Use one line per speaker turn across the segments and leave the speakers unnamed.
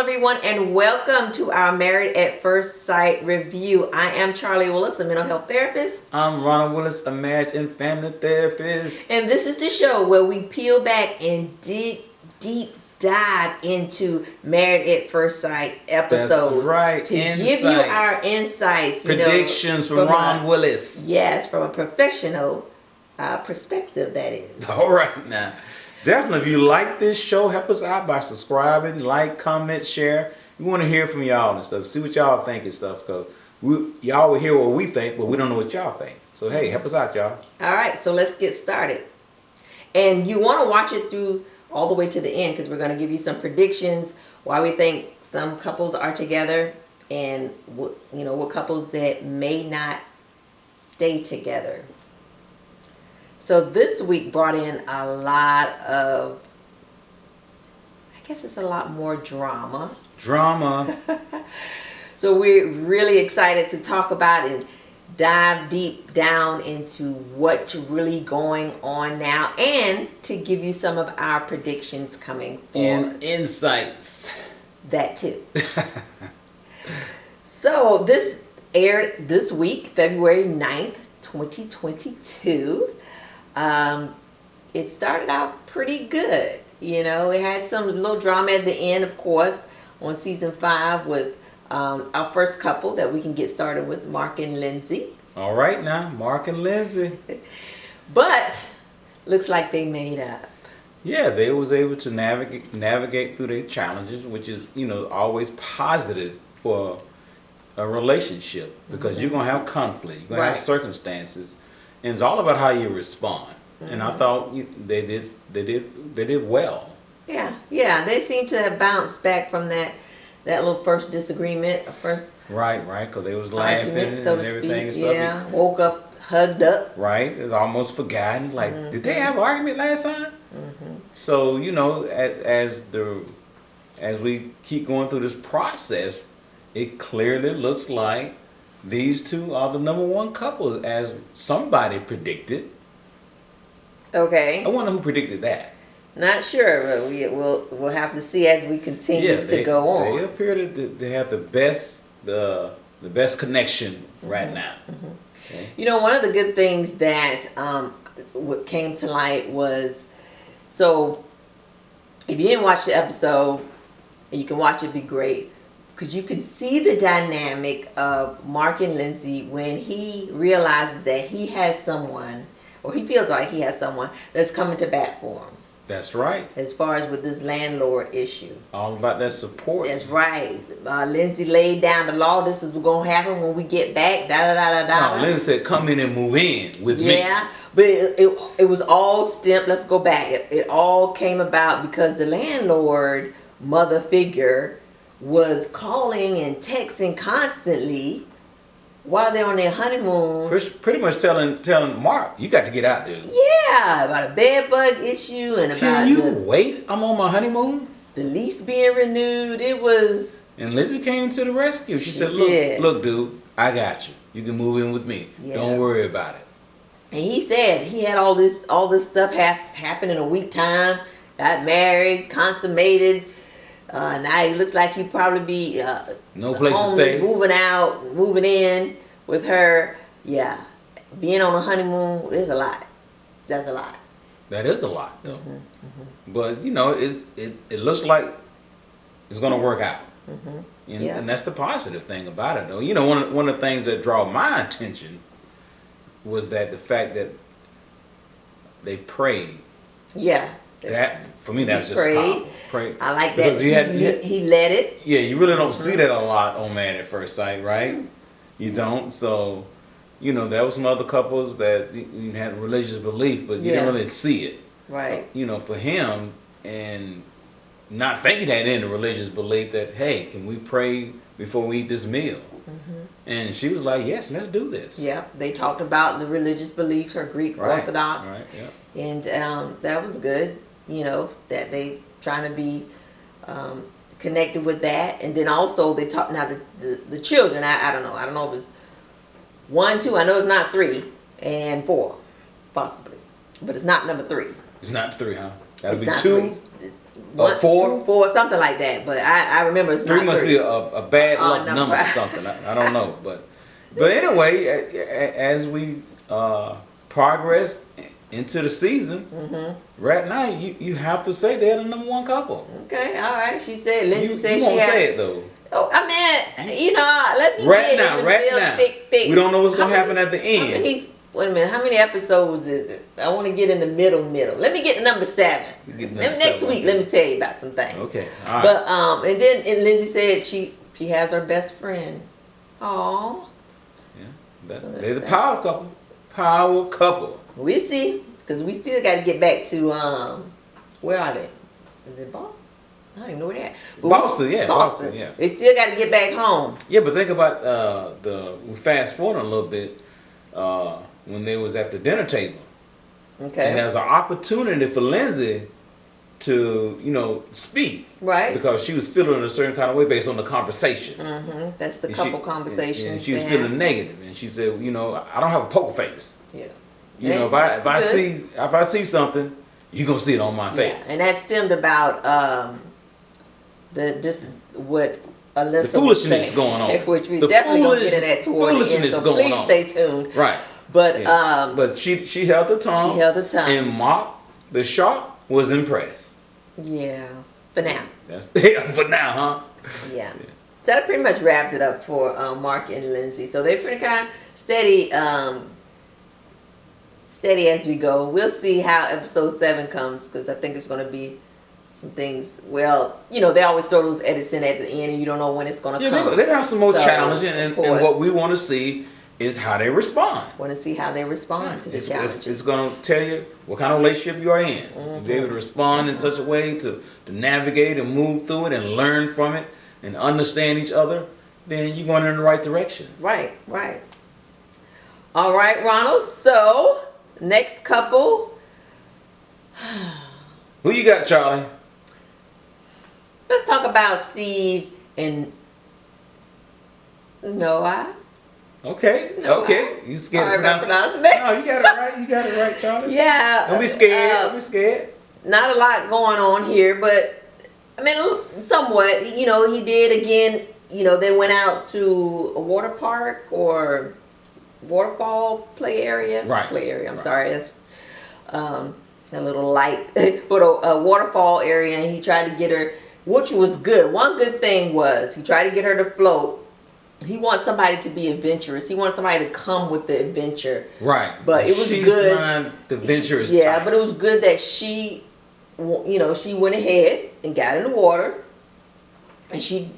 Everyone, and welcome to our Married at First Sight review. I am Charlie Willis, a mental health therapist.
I'm Ronald Willis, a marriage and family therapist.
And this is the show where we peel back and deep dive into Married at First Sight episodes.
That's right.
To give you our insights.
Predictions from Ron Willis.
Yes, from a professional perspective, that is.
All right, now. Definitely, if you like this show, help us out by subscribing, like, comment, share. We want to hear from y'all and stuff. See what y'all think and stuff, because y'all will hear what we think, but we don't know what y'all think. So, hey, help us out, y'all.
All right, so let's get started. And you want to watch it through all the way to the end, because we're going to give you some predictions, why we think some couples are together, and what couples that may not stay together. So this week brought in a lot of, I guess it's a lot more drama. So we're really excited to talk about and dive deep down into what's really going on now, and to give you some of our predictions coming forward.
And insights.
That too. So this aired this week, February 9th, 2022. It started out pretty good. It had some little drama at the end, of course, on season 5 with our first couple that we can get started with, Mark and Lindsay.
All right now, Mark and Lindsay.
But looks like they made up.
Yeah, they was able to navigate through their challenges, which is, always positive for a relationship, because you're going to have conflict, you're going to have circumstances, and it's all about how you respond. And I thought they did well.
Yeah, they seem to have bounced back from that little first disagreement,
Right, because they was laughing and everything and stuff.
Yeah, woke up, hugged up.
Right, it's almost forgotten. It's like, did they have an argument last time? So as we keep going through this process, it clearly looks like these two are the number one couples, as somebody predicted.
Okay.
I wonder who predicted that.
Not sure, but we'll have to see as we continue to go on.
They appear to have the best connection right now.
Okay. One of the good things that what came to light was, so if you didn't watch the episode, you can watch it, be great, because you can see the dynamic of Mark and Lindsay when he realizes that he has someone, or he feels like he has someone that's coming to bat for him.
That's right.
As far as with this landlord issue.
All about that support.
That's right. Lindsay laid down the law. This is what's going to happen when we get back.
No, Lindsay said, come in and move in with me.
Yeah, but it was all stemmed. Let's go back. It all came about because the landlord mother figure was calling and texting constantly while they're on their honeymoon.
Pretty much telling Mark, you got to get out there.
Yeah, about a bed bug issue and about
Can you wait? I'm on my honeymoon.
The lease being renewed. It was.
And Lizzie came to the rescue. She said, look, dude, I got you. You can move in with me. Yeah. Don't worry about it.
And he said he had all this stuff happen in a week time. Got married, consummated. Now he looks like he'd probably be
no place to stay.
Moving out, moving in with her. Yeah, being on a honeymoon is a lot. That's a lot.
That is a lot, though. But it looks like it's gonna work out. And that's the positive thing about it, though. One of the things that draw my attention was that the fact that they prayed.
Yeah.
That for me, that was just powerful. Pray.
I like that. Because he led it.
Yeah, you really don't see that a lot on Man at First Sight, right? You don't. So, there was some other couples that had religious belief, but you didn't really see it.
Right.
For him, and not thinking that in the religious belief that, hey, can we pray before we eat this meal? And she was like, yes, let's do this.
Yeah, they talked about the religious beliefs, her Greek Orthodox.
Right. Yeah.
And that was good. That they trying to be connected with that. And then also they talk now the children. I don't know. I don't know if it's 1, 2. I know it's not 3 and 4, possibly, but it's not number 3.
It's not 3, huh? That'll
It's
be
not
2.
3.
4?
2, 4, something like that. But I remember it's
3
not
must
3.
be a bad luck number or
right.
something. I don't know, but anyway, as we progress into the season, right now you have to say they're the number 1 couple.
Okay, all right. She said. Lindsay said
you
she
won't
had.
say it though.
Oh, I mean, you know, let me
Right
get
now,
in the
right
real
now.
thick.
We don't know what's gonna happen at the end.
Wait a minute. How many episodes is it? I want to get in the middle. Let me get to number 7. Next week, let me tell you about some things.
Okay, all right.
But and then Lindsay said she has her best friend. Aw.
Yeah, they're the power couple. Power couple.
We'll see, because we still got to get back to where are they? Is it Boston? I don't even know where they're at. But
Boston, yeah.
They still got to get back home.
Yeah, but think about we fast forward a little bit when they was at the dinner table.
Okay.
And there's an opportunity for Lindsay to, speak.
Right.
Because she was feeling a certain kind of way based on the conversation.
Mm-hmm. That's the
And
couple conversations.
And she was feeling negative, and she said, I don't have a poker face.
Yeah.
If I see something, you gonna see it on my face.
Yeah. And that stemmed about what Alyssa
The foolishness
was saying,
going on.
which we definitely gonna get into that toward the end. So
going
please
on.
stay tuned.
Right.
But
but she held the tongue.
She held the tongue.
And Mark the Shark was impressed.
Yeah. For now.
That's for now, huh?
Yeah. So that pretty much wrapped it up for Mark and Lindsay. So they're pretty kind of steady as we go. We'll see how episode 7 comes, because I think it's going to be some things. Well, they always throw those edits in at the end, and you don't know when it's going to come.
They have some more challenging, and what we want to see is how they respond.
Want to see how they respond to the challenges.
It's going to tell you what kind of relationship you are in. Mm-hmm. Be able to respond in such a way to navigate and move through it and learn from it and understand each other, then you're going in the right direction.
Right. All right, Ronald. So, next couple.
Who you got, Charlie?
Let's talk about Steve and Noah.
Okay. You scared to pronounce it? No, you got it right, Charlie.
Yeah.
Don't be scared.
Not a lot going on here, but I mean, somewhat. He did again. They went out to a water park or waterfall play area.
Right.
Play area. I'm sorry. That's a little light, but a waterfall area, and he tried to get her, which was good. One good thing was he tried to get her to float. He wants somebody to be adventurous. He wants somebody to come with the adventure.
Right.
But it was
She's
good.
Not the adventurous
Yeah,
type.
but it was good that she went ahead and got in the water, and she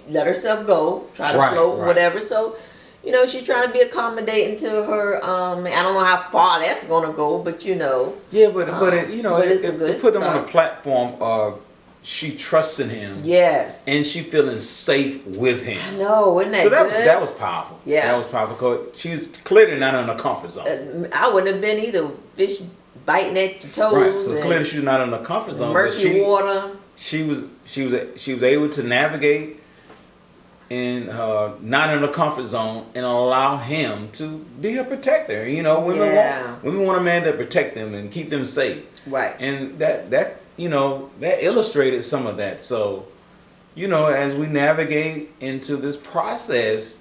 let herself go, try to float, whatever. So, she's trying to be accommodating to her. I don't know how far that's gonna go, but
Yeah, but it put them on a platform of she trusting him.
Yes.
And she feeling safe with him.
I know, isn't that
so
good?
that was powerful.
Yeah.
That was powerful because she's clearly not in her comfort zone.
I wouldn't have been either. Fish biting at your toes.
Right. So clearly she's not in her comfort zone.
Murky water.
She was able to navigate in not in her comfort zone and allow him to be her protector. Women want a man to protect them and keep them safe.
Right.
And that illustrated some of that. So, as we navigate into this process,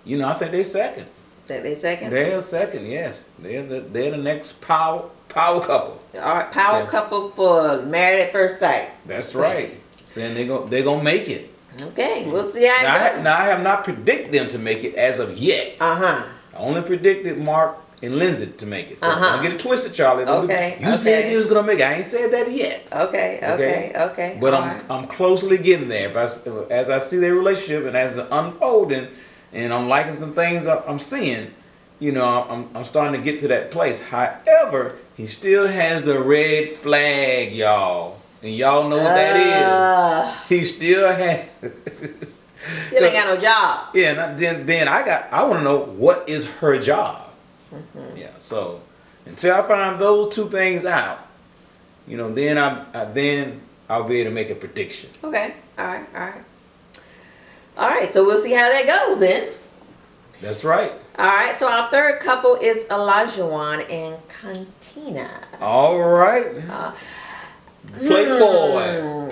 I think they're second.
They're second?
They're second, yes. They're the next power couple.
All right, power couple for Married at First Sight.
That's right. Saying they're gonna make it.
Okay, we'll see how it goes.
Now I have not predicted them to make it as of yet. I only predicted Mark and Lindsay to make it. So don't get it twisted, Charlie. You said they was gonna make it. I ain't said that yet.
Okay.
But I'm closely getting there. As I see their relationship and as it's unfolding, and I'm liking some things I'm seeing, I'm starting to get to that place. However, he still has the red flag, y'all. And y'all know what that is. He still has.
Still ain't got no job.
Yeah, and then I want to know what is her job. Mm-hmm. Yeah, so until I find those two things out, then I'll be able to make a prediction.
Okay. All right. So we'll see how that goes then.
That's right.
All right. So our third couple is Olajuwon and Kantina.
All right. Playboy,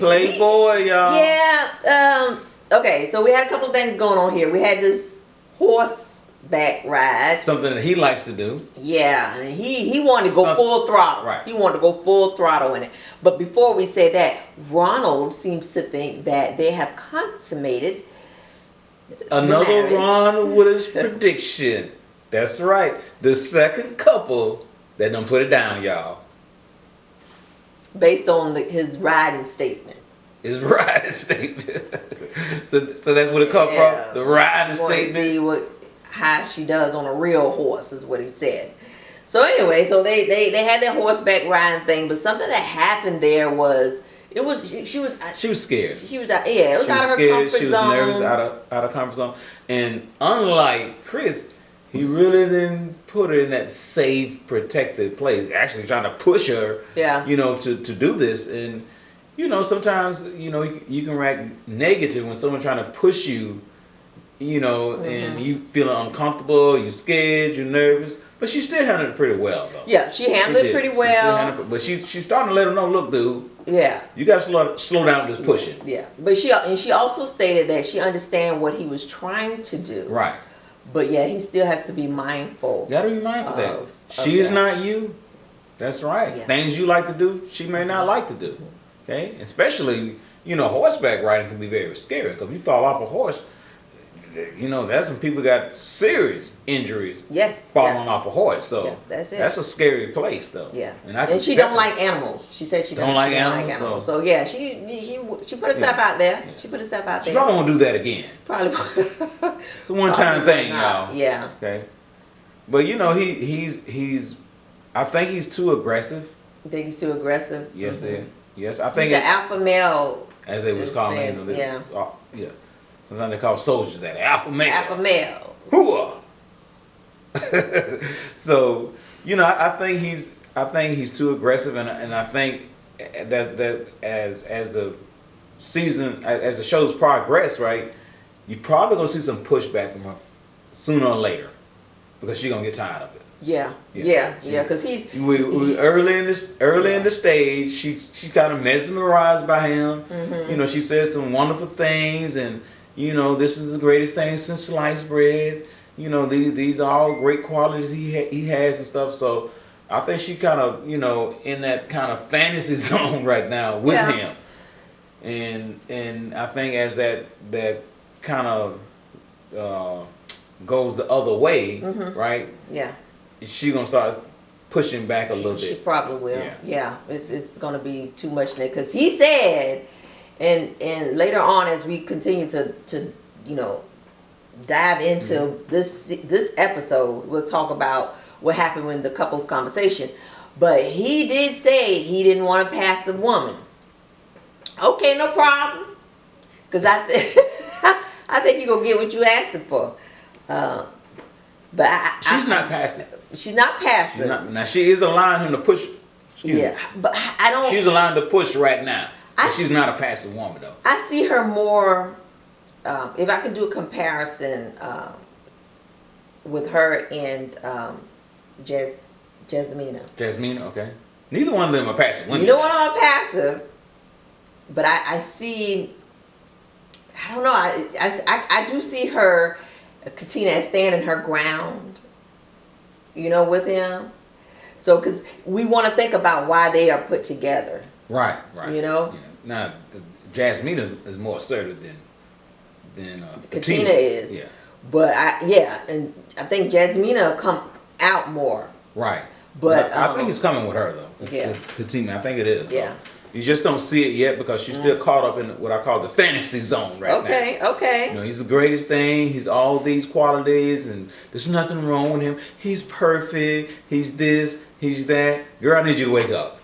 y'all.
Yeah. Okay, so we had a couple of things going on here. We had this horseback ride.
Something that he likes to do.
Yeah, and he wanted to go full throttle.
Right.
He wanted to go full throttle in it. But before we say that, Ronald seems to think that they have consummated
Another
marriage.
Ron with his prediction. That's right. The second couple that done put it down, y'all.
Based on his riding statement.
His riding statement. so that's what it come from? The riding statement?
See how she does on a real horse is what he said. So anyway, so they had their horseback riding thing, but something that happened there was she was
scared.
She was out, yeah, it was out of her comfort zone.
She was nervous, out of comfort zone. And unlike Chris, he really didn't put her in that safe, protected place. Actually trying to push her, to do this. And sometimes you can react negative when someone's trying to push you, and you feeling uncomfortable, you're scared, you're nervous. But she still handled it pretty well, though.
Yeah, she handled it pretty well.
But she's starting to let him know, look, dude.
Yeah.
You got to slow down with this pushing.
Yeah. But she also stated that she understand what he was trying to do.
Right.
But yeah, he still has to be mindful.
You got to be mindful of that. She is not you. That's right. Yeah. Things you like to do, she may not like to do. Okay? Especially, horseback riding can be very scary. Because if you fall off a horse, there's some people got serious injuries.
Yes.
Falling off a horse. So
yeah, that's it.
That's a scary place, though.
Yeah. And she don't like animals. She said she
don't like animals.
So yeah, she put herself out there. Yeah. She put herself out there.
She probably won't do that again.
Probably.
It's a one-time thing, y'all.
Yeah.
Okay. But he's. I think he's too aggressive.
You think he's too aggressive?
Yes, yes. I think
he's an alpha male,
as they was calling him.
Yeah.
Yeah. Sometimes they call soldiers that alpha male.
Alpha male.
Hooah! So I think he's too aggressive, and I think that as the season, as the show's progress, right, you're probably gonna see some pushback from her sooner or later because she's gonna get tired of it.
Yeah. Because
we early in the stage, she kind of mesmerized by him. Mm-hmm. She said some wonderful things, and this is the greatest thing since sliced bread. These are all great qualities he has and stuff. So I think she kind of in that kind of fantasy zone right now with him, and I think as that kind of goes the other way, right?
Yeah.
She's gonna start pushing back a little bit.
She probably will. Yeah. It's gonna be too much there because he said, and later on as we continue to dive into this episode, we'll talk about what happened in the couple's conversation. But he did say he didn't want a passive woman. Okay, no problem. Because I think you're gonna get what you asking for. But
she's not passive.
She's not passive.
Now she is allowing him to push.
But I don't.
She's allowing to push right now. But she's not a passive woman though.
I see her more. If I could do a comparison with her and Jasmina.
Jasmina, okay. Neither one of them are passive women.
Neither one of them are passive. But I see. I don't know. I do see her, Katina, as standing her ground. With him. So, because we want to think about why they are put together.
Right.
Yeah.
Now, Jasmine is more assertive than
Katina is.
Yeah.
But and I think Jasmina will come out more.
Right.
But
I think it's coming with her though.
Yeah.
Katina, I think it is.
Yeah.
So you just don't see it yet because she's still caught up in what I call the fantasy zone right now.
Okay.
He's the greatest thing. He's all these qualities, and there's nothing wrong with him. He's perfect. He's this. He's that. Girl, I need you to wake up.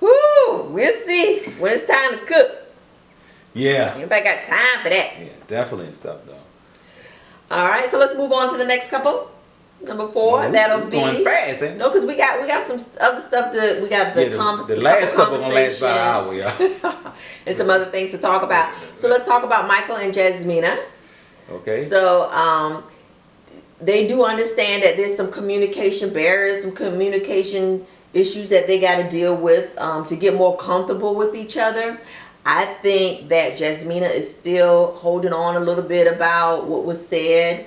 Woo! We'll see when it's time to cook.
Yeah.
Anybody got time for that?
Yeah, definitely and stuff though.
All right, so let's move on to the next couple. Number 4, that'll be
going fast, ain't it?
No, because we got some other stuff we got the
last couple gonna last about an hour, y'all.
And some other things to talk about. So let's talk about Michael and Jasmina.
Okay.
So they do understand that there's some communication barriers, some communication issues that they got to deal with to get more comfortable with each other. I think that Jasmina is still holding on a little bit about what was said.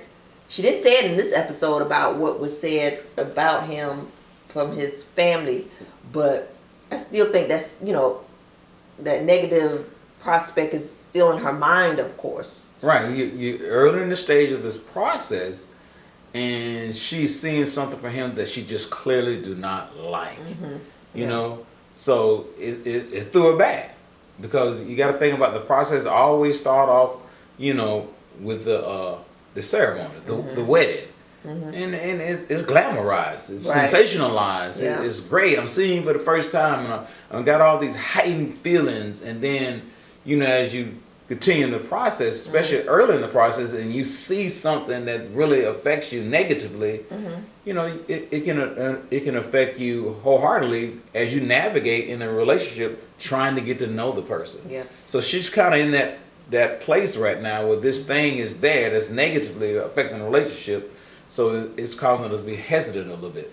She didn't say it in this episode about what was said about him from his family, but I still think that's, that negative prospect is still in her mind, of course.
Right. You early in the stage of this process, and she's seeing something for him that she just clearly do not like. You know, so it threw her back, because you got to think about the process. Always start off, with the ceremony, the wedding. And it's glamorized, it's sensationalized, it's great. I'm seeing you for the first time, and I've got all these heightened feelings, and then as you continue in the process, especially early in the process, and you see something that really affects you negatively, it can affect you wholeheartedly as you navigate in a relationship trying to get to know the person. So she's kind of in that place right now where this thing is there that's negatively affecting the relationship. So it's causing us to be hesitant a little bit.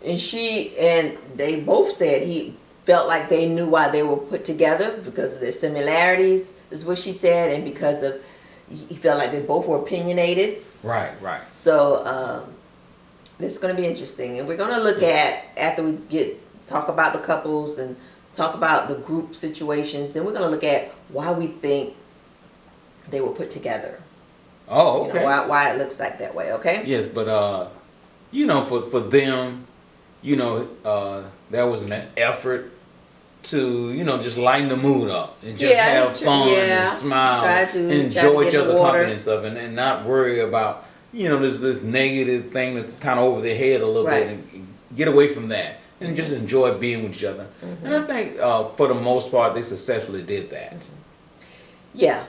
And they both said he felt like they knew why they were put together, because of their similarities, is what she said, and because of he felt like they both were opinionated. Right. So it's going to be interesting, and we're going to look at, after we talk about the couples and talk about the group situations, then we're going to look at why we think they were put together.
Oh, okay.
Why it looks like that way, okay?
Yes, but for them, there was an effort to just lighten the mood up and just have fun and smile, enjoy each other's company and stuff, and not worry about this negative thing that's kind of over their head a little bit, and get away from that and just enjoy being with each other. And I think for the most part they successfully did that.
Yeah.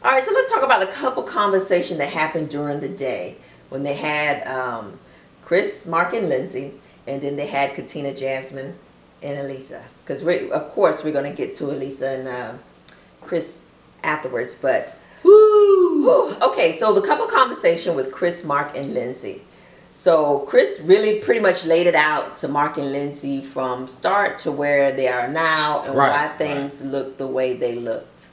All right, so let's talk about the couple conversation that happened during the day when they had Chris, Mark, and Lindsay, and then they had Katina, Jasmine, and Elisa. Because of course we're going to get to Elisa and Chris afterwards, but okay. So the couple conversation with Chris, Mark, and Lindsay. So Chris really pretty much laid it out to Mark and Lindsay from start to where they are now, and why things look the way they looked.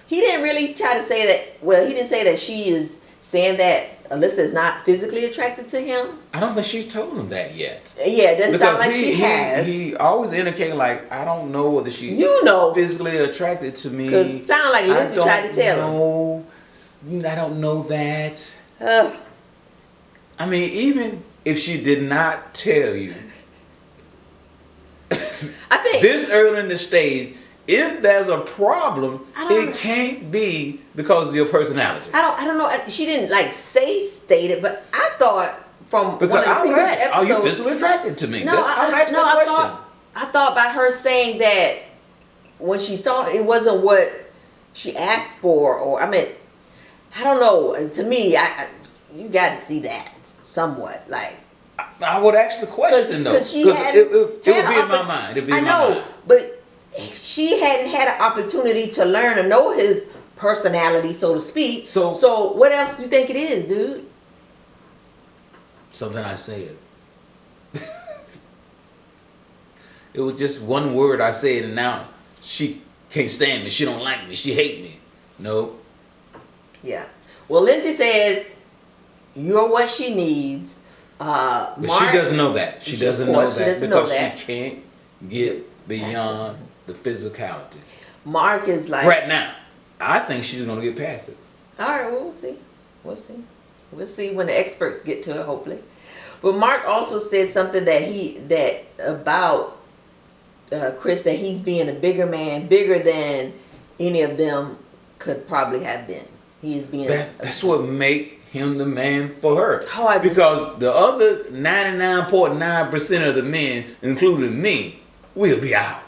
He didn't really try to say that. Well, he didn't say that she is saying that Alyssa is not physically attracted to him.
I don't think she's told him that yet.
Yeah, it doesn't sound like she has.
He always indicated like, I don't know whether she's physically attracted to me.
Because it sounded like Lindsay tried to tell him.
I don't know that. I mean, even if she did not tell you, I think this early in the stage, if there's a problem, it can't be because of your personality.
I don't know. She didn't state it, but I thought from one of the previous episodes,
are you physically attracted to me?
I thought by her saying that when she saw it wasn't what she asked for, or I don't know. And to me, you got to see that somewhat.
I would ask the question though, because it would be in my mind. I know,
but she hadn't had an opportunity to learn and know his personality, so to speak. So what else do you think it is, dude?
Something I said. It was just one word I said, and now she can't stand me. She don't like me. She hate me. No.
Yeah. Well, Lindsay said you're what she needs.
But Mark, she doesn't know that. She doesn't know that because she can't get beyond the physicality.
Mark is like,
right now, I think she's going to get past it.
All right, well, we'll see when the experts get to it, hopefully. But Mark also said something about Chris, that he's being a bigger man, bigger than any of them could probably have been. He is being.
That's what make him the man for her. Because the other 99.9% of the men, including me, will be out.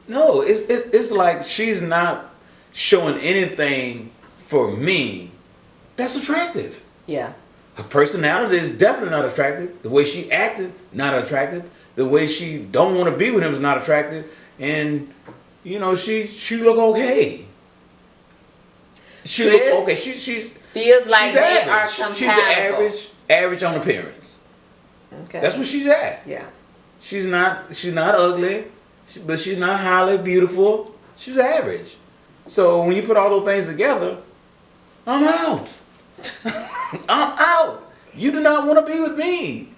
No, it's like she's not showing anything for me that's attractive. Yeah. Her personality is definitely not attractive. The way she acted, not attractive. The way she don't want to be with him is not attractive. And, she look okay. She look okay. She feels like they are compatible. She's average on appearance.
Okay.
That's where she's at.
Yeah.
She's not ugly, but she's not highly beautiful. She's average. So when you put all those things together, I'm out. I'm out. You do not want to be with me.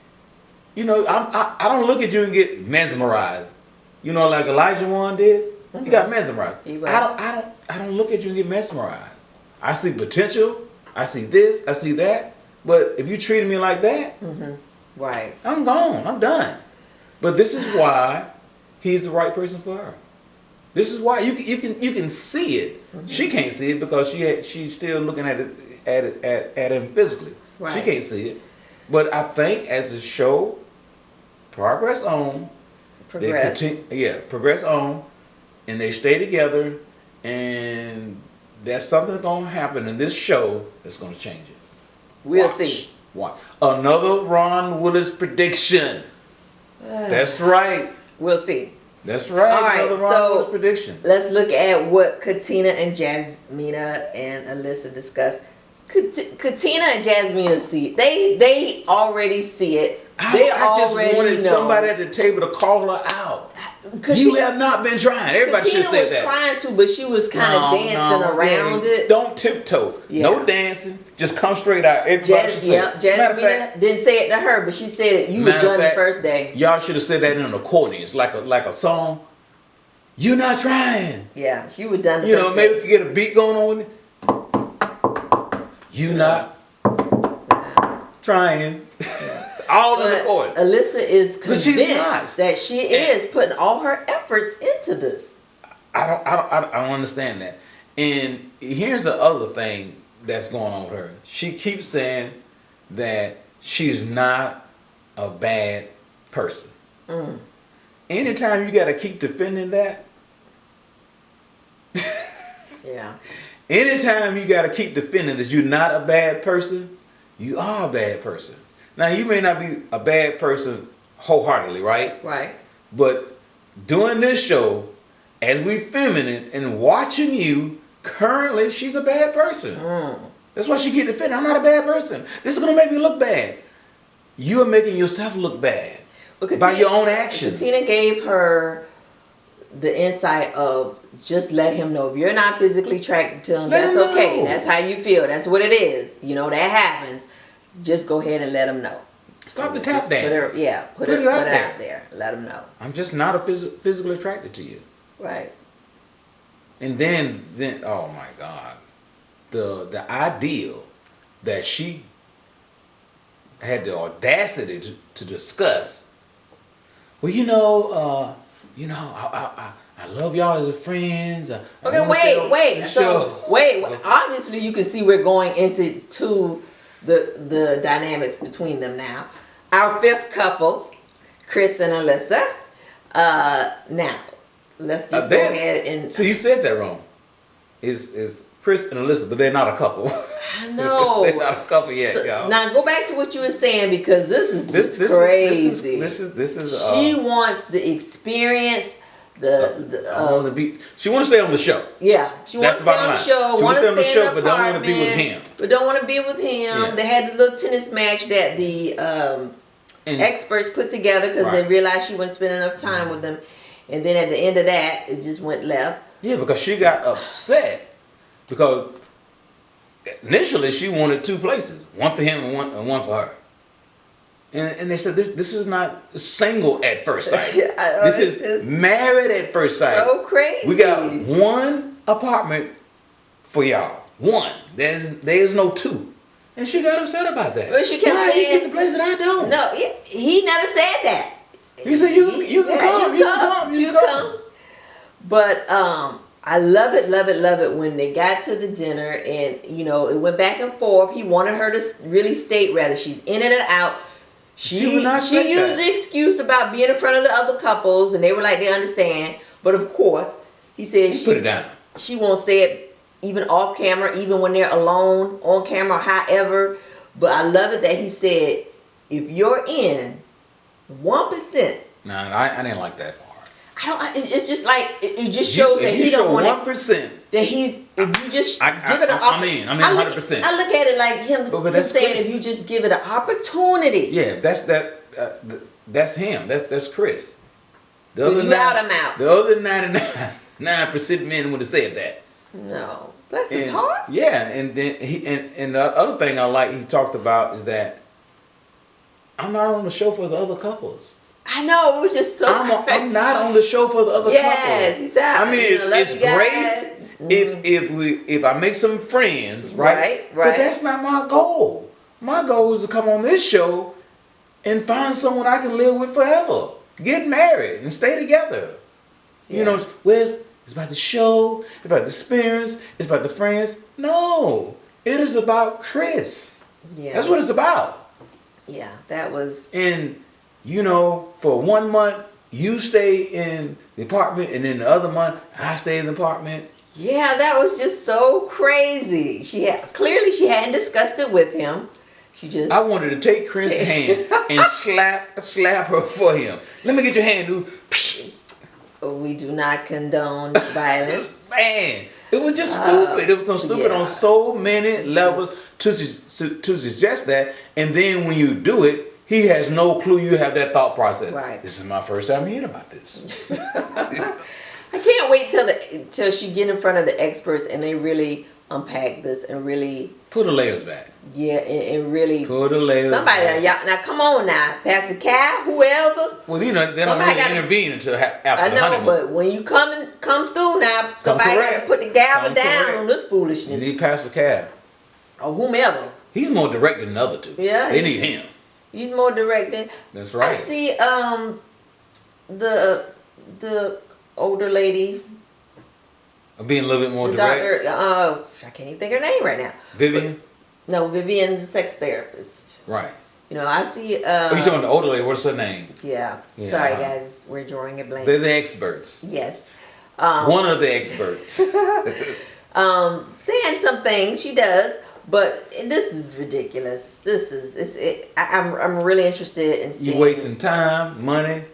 You know, I don't look at you and get mesmerized. You know, like Elijah Wan did. Mm-hmm. He got mesmerized. I don't look at you and get mesmerized. I see potential. I see this. I see that. But if you treated me like that,
right,
I'm gone. I'm done. But this is why he's the right person for her. This is why you can see it. Mm-hmm. She can't see it because she's still looking at him physically. Right. She can't see it. But I think as the show progress on, progress on, and they stay together, and there's something gonna happen in this show that's gonna change it.
We'll see.
Watch. Another Ron Willis prediction. That's right.
We'll see.
That's right.
All right,
another Ron Willis prediction.
Let's look at what Katina and Jasmina and Alyssa discussed. Katina and Jasmina see it. They already see it.
I just wanted somebody at the table to call her out. You have not been trying. Everybody should say that.
Katina was trying to, but she was kind of dancing around it.
Don't tiptoe. Yeah. No dancing. Just come straight out. Everybody should say it.
Jasmina didn't say it to her, but she said it. You was done the first day.
Y'all should have said that in an accordion. It's like a song. You're not trying.
Yeah, she was done the first day.
Maybe we could get a beat going on with it. You not trying. Yeah. All in the chords.
Alyssa is convinced that she is putting all her efforts into this.
I don't understand that. And here's the other thing that's going on with her. She keeps saying that she's not a bad person. Anytime you got to keep defending that.
Yeah.
Anytime you got to keep defending that you're not a bad person, you are a bad person. Now, you may not be a bad person wholeheartedly, right?
Right.
But doing this show, as we feminine and watching you, currently, she's a bad person. That's why she keep defending. I'm not a bad person. This is going to make me look bad. You are making yourself look bad by your own actions.
Katina gave her the insight of just let him know. If you're not physically attracted to him, that's okay. That's how you feel. That's what it is. That happens. Just go ahead and let him know.
Stop the tap dancing.
Put it out there. Let him know.
I'm just not physically attracted to you.
Right.
And then oh my God, the ideal that she had the audacity to discuss. Well, I love y'all as friends.
Okay, wait. So obviously you can see we're going into the dynamics between them now. Our fifth couple, Chris and Alyssa. Now, let's just go ahead and.
So you said that wrong. Is Chris and Alyssa, but they're not a couple.
I know.
They're not a couple yet, y'all.
Now go back to what you were saying because this is crazy.
This is.
She wants the experience.
She wants to stay on the show.
Yeah, she wants to stay on the show.
She wants to stay on the show, but don't want to be with him.
But don't want to be with him. Yeah. They had this little tennis match that the experts put together because they realized she wasn't spending enough time with them. And then at the end of that, it just went left.
Yeah, because she got upset because initially she wanted two places, one for him and one for her. And they said this is not single at first sight. This is married at first sight.
So crazy.
We got one apartment for y'all. One. There's no two. And she got upset about that.
But she kept saying,
you get the place that I don't.
No, he never said that.
He said you can come.
But I love it when they got to the dinner and it went back and forth. He wanted her to really state rather she's in it and out. She used the excuse about being in front of the other couples, and they were like, they understand. But of course, he said
put it down.
She won't say it even off camera, even when they're alone, on camera, however. But I love it that he said, if you're in 1%.
No, I didn't like that part.
It's just like it just shows that he don't want
1%.
That he's if you just give it an
opportunity. I'm in 100%.
I look at it like him saying
Chris.
if you just give it an opportunity.
Yeah, that's that. that's him. That's Chris. The
When
other
you out, I'm out.
The other 99% men would have said that.
No, bless his
And,
heart.
yeah, and then and the other thing I like he talked about is that I'm not on the show for the other couples.
I know, it was just so
I'm not on the show for the other
Yes,
couples.
he said,
I mean,
you know, love
it's
you guys.
great if I make some friends, right?
Right.
But that's not my goal. My goal is to come on this show and find someone I can live with forever. Get married and stay together.
Yeah.
You know, it's about the show, it's about the experience, it's about the friends. No, it is about Chris.
Yeah.
That's what it's about.
Yeah, that was.
And, you know, for 1 month, you stay in the apartment, and then the other month, I stay in the apartment.
Yeah, that was just so crazy. Clearly she hadn't discussed it with him. She just.
I wanted to take Chris' hand and slap her for him. Let me get your hand, dude.
We do not condone violence.
Man, it was just stupid. It was so stupid
yeah.
on so many levels to suggest that. And then when you do it, he has no clue you have that thought process.
Right.
This is my first time hearing about this.
I can't wait till she get in front of the experts and they really unpack this and really
Put the layers back.
and really
Put the layers
somebody
back.
now come on now, Pastor Cal, whoever.
Well, you know, they don't
Somebody
really
gotta-
intervene until after
I
the
know,
honeymoon.
but when you come through now, somebody got to
correct.
put the gavel
Come
down
correct.
on this
You
foolishness
need Pastor Cab.
or whomever.
He's more direct than the other two.
Yeah,
They need him.
He's more direct than.
That's right.
I see the older lady,
Being a little bit more
the
direct.
doctor. I can't even think of her name right now.
Vivian?
No, Vivian, the sex therapist.
Right.
You know, I see.
Oh, you talking the older lady? What's her name?
Yeah.
Yeah.
Sorry, guys. We're drawing a blank.
They're the experts.
Yes.
One of the experts.
Saying some things she does, but this is ridiculous. I'm really interested in seeing.
You wasting time, money,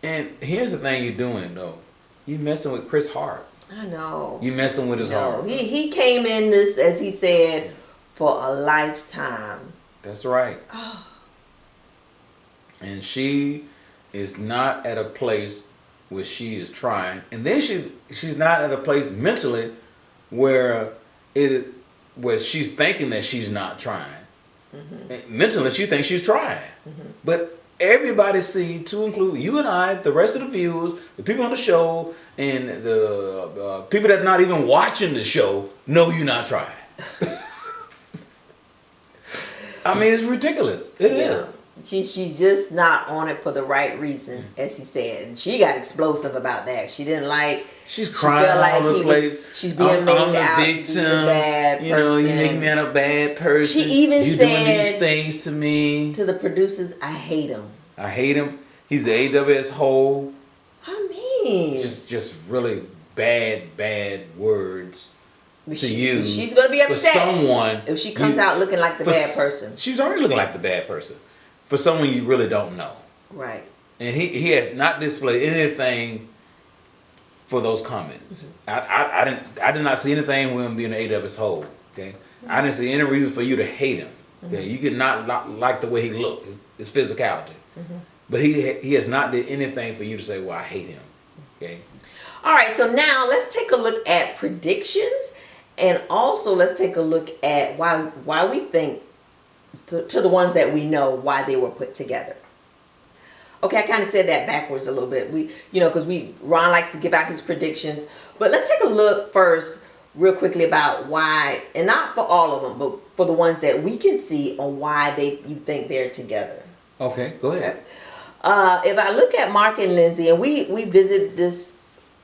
and here's the thing you're doing though. You messing with Chris Hart.
I know.
You messing with his heart.
He came in this, as he said, for a lifetime.
That's right. And she is not at a place where she is trying, and then she's not at a place mentally where she's thinking that she's not trying. Mm-hmm. Mentally, she thinks she's trying, but everybody see, to include you and I, the rest of the viewers, the people on the show, and the people that are not even watching the show know you're not trying. I mean, it's ridiculous. It is.
She's just not on it for the right reason, as he said. And she got explosive about that. She didn't like.
She's crying
felt
all over the place.
She's being made
I'm the
out
victim.
to be a bad
You know, you
person.
make me out a bad person.
She even
you
said
doing these things to me.
to the producers, "I hate him."
I hate him. He's an AWS hole.
I mean,
Just really bad words to use.
She's gonna be upset
for someone
if she comes out looking like the bad person.
She's already looking like the bad person for someone you really don't know.
Right.
And he has not displayed anything for those comments. I did not see anything with him being an AWS hole. Okay, I didn't see any reason for you to hate him. Okay, you could not like the way he looked, his physicality, but he has not did anything for you to say, well, I hate him. Okay.
All right. So now let's take a look at predictions, and also let's take a look at why we think to the ones that we know why they were put together. Okay, I kind of said that backwards a little bit. Because Ron likes to give out his predictions, but let's take a look first, real quickly, about why, and not for all of them, but for the ones that we can see on why you think they're together.
Okay, go ahead.
If I look at Mark and Lindsay, and we visited this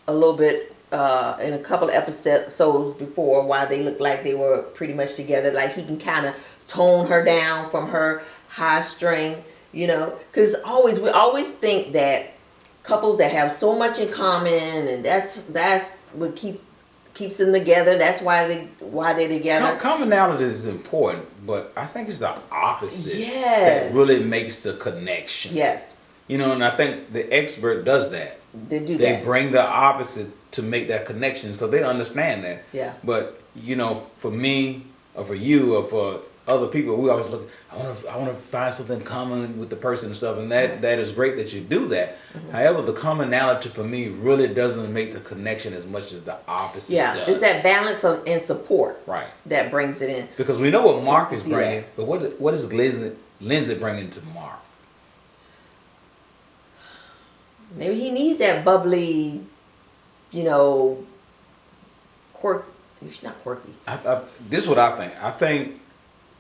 a little bit in a couple of episodes before, why they looked like they were pretty much together. Like he can kind of tone her down from her high string. Because we always think that couples that have so much in common, and that's what keeps them together. That's why they're together.
Commonality is important, but I think it's the opposite
Yes.
that really makes the connection.
Yes,
And I think the expert does that.
they do
They
that.
bring the opposite to make that connection because they understand that.
Yeah.
But for me, or for you, or for other people, we always look. I want to find something common with the person and stuff, and that is great that you do that. However, the commonality for me really doesn't make the connection as much as the opposite.
Yeah,
does.
it's that balance of and support,
Right,
that brings it in.
because we know what Mark is
See
bringing,
that.
but what is Lindsay bringing to Mark?
Maybe he needs that bubbly, you know, quirk. She's not quirky.
This is what I think. I think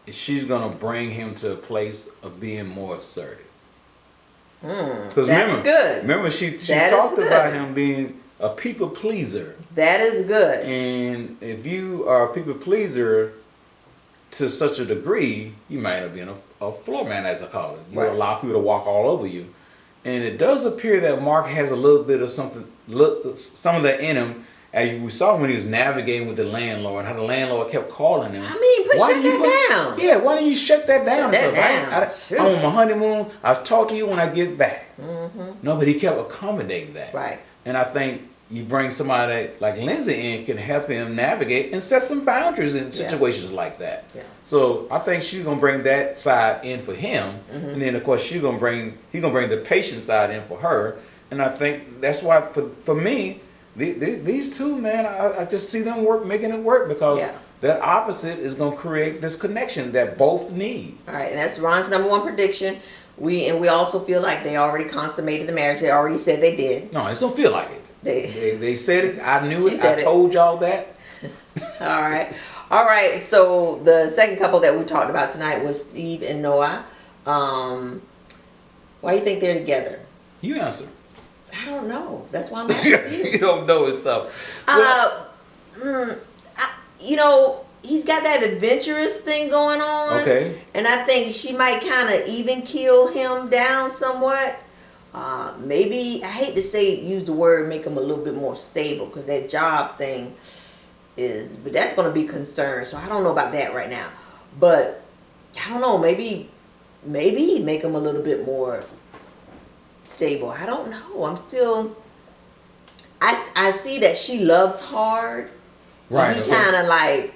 she's gonna bring him to a place of being more assertive. Because
That's good.
Remember, she
That
talked
is
about
good.
him being a people pleaser.
That is good.
And if you are a people pleaser to such a degree, you might end up being a floor man, as I call it. You
Right.
allow people to walk all over you. And it does appear that Mark has a little bit of some of that in him. As we saw when he was navigating with the landlord, how the landlord kept calling him.
I mean, shut that down.
Yeah, why don't you shut that down?
Shut that down. Sure.
I'm on my honeymoon. I'll talk to you when I get back. No, but he kept accommodating that.
Right.
And I think you bring somebody like Lindsay in can help him navigate and set some boundaries in situations like that.
Yeah.
So I think she's gonna bring that side in for him, and then of course he's gonna bring the patient side in for her. And I think that's why for me, these two, man, I just see them making it work, because that opposite is gonna create this connection that both need.
All right, and that's Ron's number one prediction. We also feel like they already consummated the marriage. They already said they did.
No, it don't feel like it. They said it. I knew
She
it.
said
I told y'all that.
All right. All right. So the second couple that we talked about tonight was Steve and Noah. Why do you think they're together?
You answer.
I don't know. That's why I'm asking you.
You don't know his stuff.
You know, he's got that adventurous thing going on.
Okay.
And I think she might kind of even kill him down somewhat. Maybe, I hate to use the word, make him a little bit more stable, because that job thing but that's going to be concerned. So I don't know about that right now. But I don't know, maybe he'd make him a little bit more stable. I don't know. I'm still, I see that she loves hard.
Right.
And he kind of like,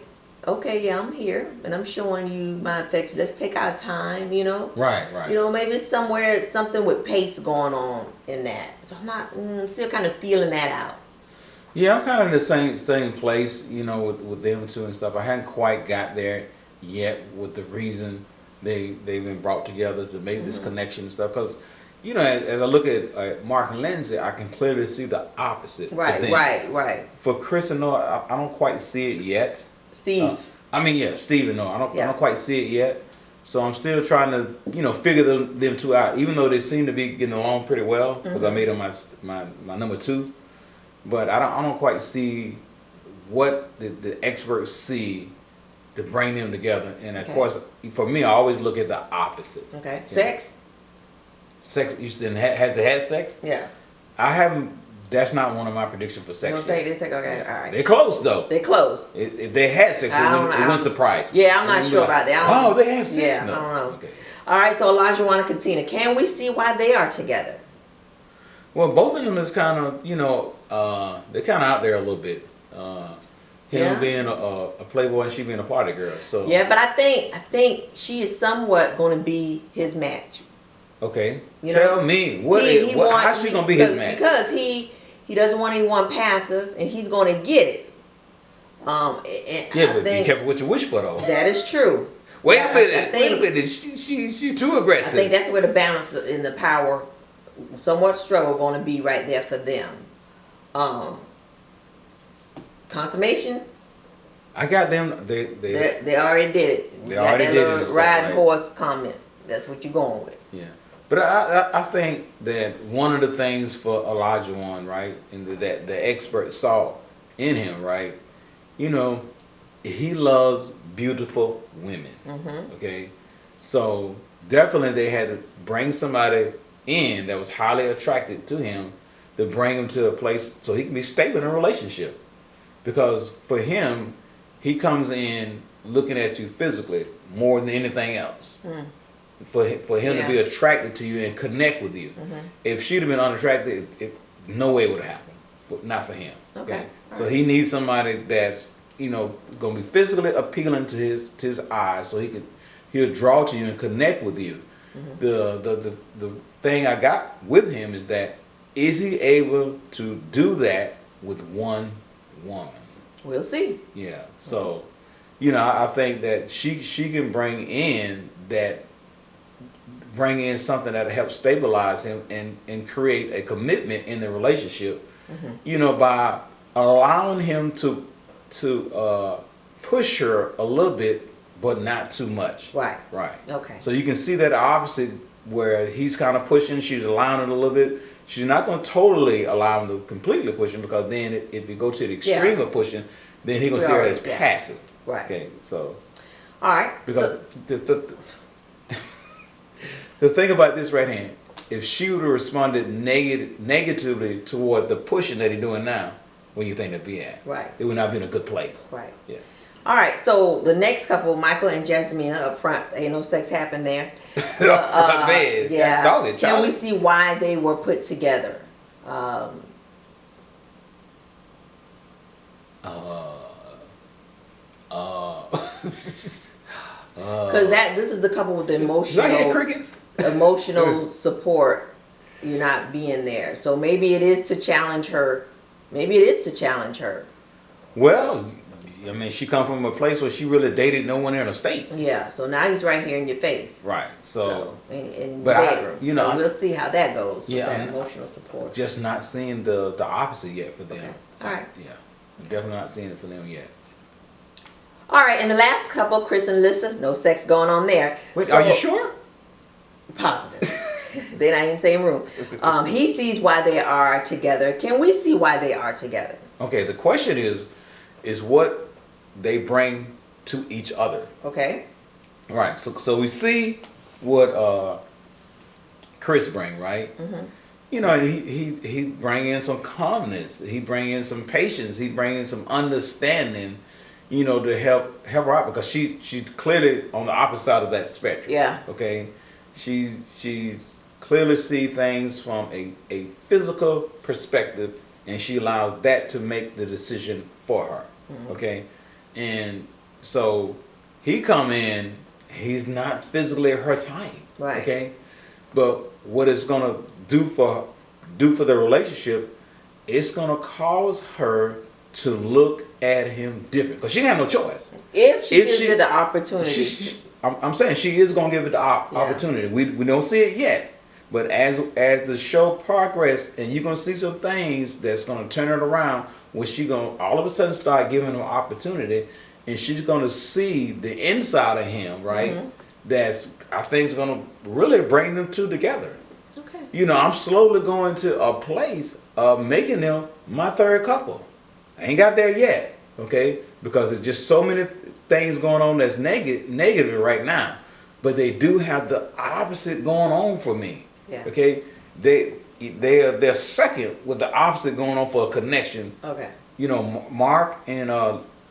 okay, yeah, I'm here and I'm showing you my affection. Let's take our time, you know?
Right.
You know, maybe it's something with pace going on in that. So I'm still kind of feeling that out.
Yeah, I'm kind of in the same place, you know, with them two and stuff. I hadn't quite got there yet with the reason they've been brought together to make this connection and stuff. Because, you know, as I look at Mark and Lindsay, I can clearly see the opposite.
Right.
For Chris and Noah, I don't quite see it yet.
Steve.
Steve and Noah. I don't quite see it yet. So I'm still trying to, you know, figure them two out. Even though they seem to be getting along pretty well, because I made them my number two. But I don't quite see what the experts see to bring them together. And of course, for me, I always look at the opposite.
Okay. Sex?
Sex, you said, has they had sex?
Yeah.
I haven't, that's not one of my predictions for sex.
You don't think they sex? Okay, all right.
They're close though.
They're close.
If they had sex, it wouldn't surprise me.
Yeah, I'm not sure about that.
Oh, they have sex?
Yeah,
No.
I don't know.
Okay.
All right, so Elijah, Juan, and Katina, can we see why they are together?
Well, both of them is kind of, you know, they're kind of out there a little bit. Him being a playboy and she being a party girl. So
yeah, but I think she is somewhat going to be his match.
Okay,
You
tell
know,
me how's she gonna be his match?
Because he doesn't want anyone passive, and he's going to get it. And
Yeah, but be careful what you wish for though.
That is true.
Wait a minute. She too aggressive.
I think that's where the balance in the power, somewhat struggle, going to be right there for them. Consummation.
I got them.
They already did it.
They already did it.
That riding horse comment. That's what you're going with.
Yeah, but I think that one of the things for Elijah One, right, and that the expert saw in him, right, you know, he loves beautiful women.
Mm-hmm.
Okay, so definitely they had to bring somebody in that was highly attracted to him to bring him to a place so he can be stable in a relationship. Because for him, he comes in looking at you physically more than anything else. Mm. For him to be attracted to you and connect with you. Mm-hmm. If she'd have been unattracted, no way it would have happened. Not for him.
Okay.
So he needs somebody that's, you know, going to be physically appealing to his eyes, so he could He'll draw to you and connect with you. The thing I got with him is he able to do that with one woman?
We'll see.
Yeah. So, I think that she can bring in something that helps stabilize him and create a commitment in the relationship. By allowing him to push her a little bit, but not too much.
Right.
Right.
Okay.
So you can see that opposite where he's kind of pushing, she's allowing it a little bit. She's not going to totally allow him to completely push him, because then if you go to the extreme of pushing, then he's going to see her as passive.
Right.
Okay. So.
All right.
Because the thing about this right here, if she would have responded negatively toward the pushing that he's doing now, where you think they'd be at?
Right.
It would not be in a good place.
Right.
Yeah.
All right. So the next couple, Michael and Jasmina, up front, ain't no sex happened there.
Man,
yeah.
Dog,
Can we see why they were put together? Because this is the couple with the emotional support. You're not being there, so maybe it is to challenge her.
Well, I mean, she come from a place where she really dated no one in her state.
Yeah, so now he's right here in your face.
Right. So
in the
but
bedroom.
so
we'll see how that goes.
Yeah,
with that emotional support.
Just not seeing the opposite yet for them.
Okay. All right.
Yeah, definitely not seeing it for them yet.
All right, and the last couple, Chris and Lissa, no sex going on there.
Wait, are you sure?
Positive. They're not in the same room. He sees why they are together. Can we see why they are together?
Okay, the question is what they bring to each other.
Okay.
All right, so we see what Chris bring, right? He bring in some calmness. He bring in some patience. He bring in some understanding, to help her out, because she's clearly on the opposite side of that spectrum.
Yeah.
Okay. She's clearly see things from a physical perspective, and she allows that to make the decision for her. Okay. And so he come in, he's not physically her type.
Right.
Okay. But what it's gonna do for the relationship, it's gonna cause her to look at him different, because she have no choice.
If she gives it the opportunity.
I'm saying she is gonna give it the opportunity. We don't see it yet, but as the show progresses, and you're gonna see some things that's gonna turn it around, where she gonna all of a sudden start giving him opportunity, and she's gonna see the inside of him, right? That's, I think, is gonna really bring them two together.
Okay.
I'm slowly going to a place of making them my third couple. I ain't got there yet, okay? Because there's just so many things going on that's negative right now. But they do have the opposite going on for me.
Yeah.
Okay? They're second with the opposite going on for a connection.
Okay.
Mark and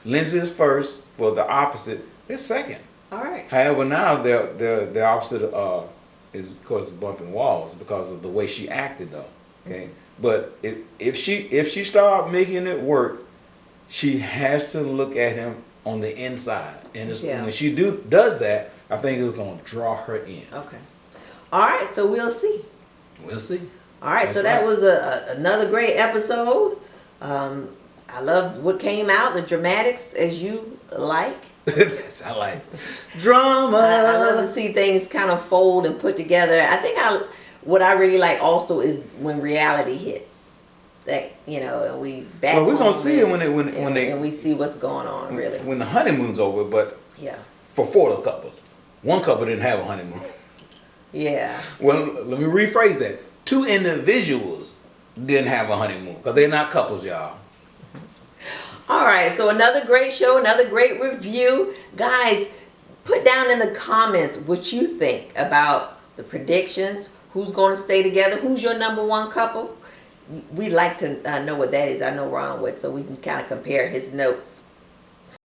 Lindsay is first for the opposite. They're second.
All right.
However, now the opposite is, of course, bumping walls because of the way she acted, though. Okay. But if she start making it work, she has to look at him on the inside, and when she does that, I think it's going to draw her in.
Okay. All right. So we'll see.
We'll see.
All right. So that was another great episode. I love what came out, the dramatics, as you like.
Yes, I like drama.
I love to see things kind of fold and put together. I think what I really like also is when reality hits. That and we back.
Well, we're gonna see it when they
and we see what's going on really.
When the honeymoon's over, but for 4 of the couples, one couple didn't have a honeymoon.
Yeah.
Well, let me rephrase that. 2 individuals didn't have a honeymoon because they're not couples, y'all.
All right, so another great show, another great review. Guys, put down in the comments what you think about the predictions, who's going to stay together, who's your number one couple. We'd like to know what that is. I know Ron would, so we can kind of compare his notes.